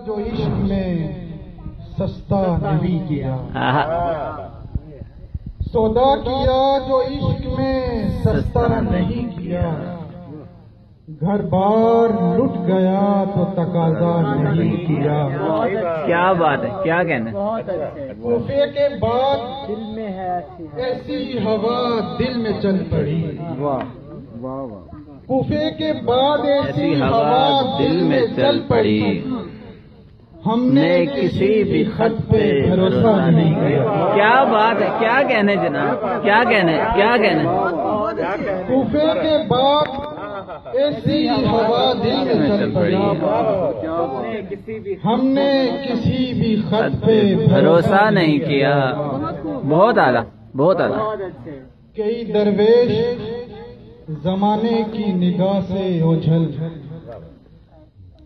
جو عشق میں سستا نہیں کیا، سودا کیا جو عشق میں سستا نہیں کیا، گھر بار لٹ گیا تو تقاضا نہیں کیا۔ کیا بات ہے، کیا کہنا ہے۔ کوفے کے بعد دل میں ہے ایسی ہوا دل میں چل پڑی، کوفے کے بعد ایسی ہوا دل میں چل پڑی، ہم نے کسی بھی خط پہ بھروسہ نہیں کیا۔ کیا بات ہے، کیا کہنے جناب، کیا کہنے، کیا کہنے۔ کوفے کے بعد ایسی ہوا دل میں چل پڑی، ہم نے کسی بھی خط پہ بھروسہ نہیں کیا۔ بہت اعلیٰ، بہت اعلیٰ۔ کئی درویش زمانے کی نگاہ سے اوجھل،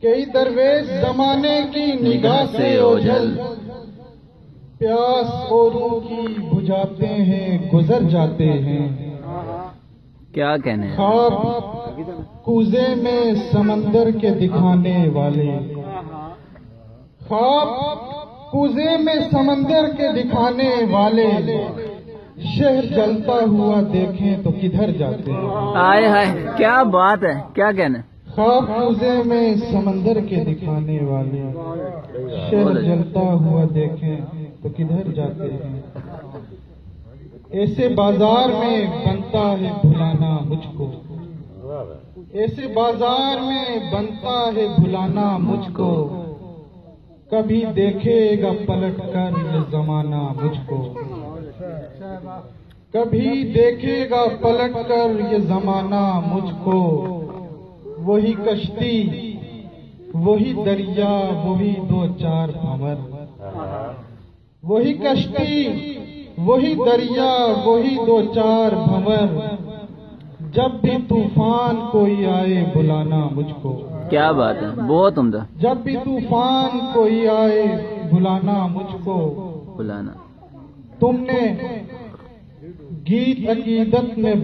کئی درویش زمانے کی نگاہ سے اوجھل، پیاس اوروں کی بجھاتے ہیں گزر جاتے ہیں۔ کیا کہنے۔ خواب کوزے میں سمندر کے دکھانے والے، خواب کوزے میں سمندر کے دکھانے والے، شہر جلتا ہوا دیکھیں تو کدھر جاتے ہیں۔ آئے ہائے، کیا بات ہے، کیا کہنے۔ خواب کوزے میں سمندر کے دکھانے والے، شہر جلتا ہوا دیکھیں تو کدھر جاتے ہیں۔ ایسے بازار میں بنتا ہے بھلانا مجھ کو، ایسے بازار میں بنتا ہے بھلانا مجھ کو، کبھی دیکھے گا پلٹ کر یہ زمانہ مجھ کو، کبھی دیکھے گا پلٹ کر یہ زمانہ مجھ کو۔ وہی کشتی، وہی دریا، وہی دو چار بھنور، وہی کشتی، وہی دریا، وہی دو چار بھنور، جب بھی طوفان کوئی آئے بلانا مجھ کو۔ کیا بات ہے، بہت عمدہ۔ جب بھی طوفان کوئی آئے بلانا مجھ کو۔ بلانا۔ تم نے گیت عقیدت میں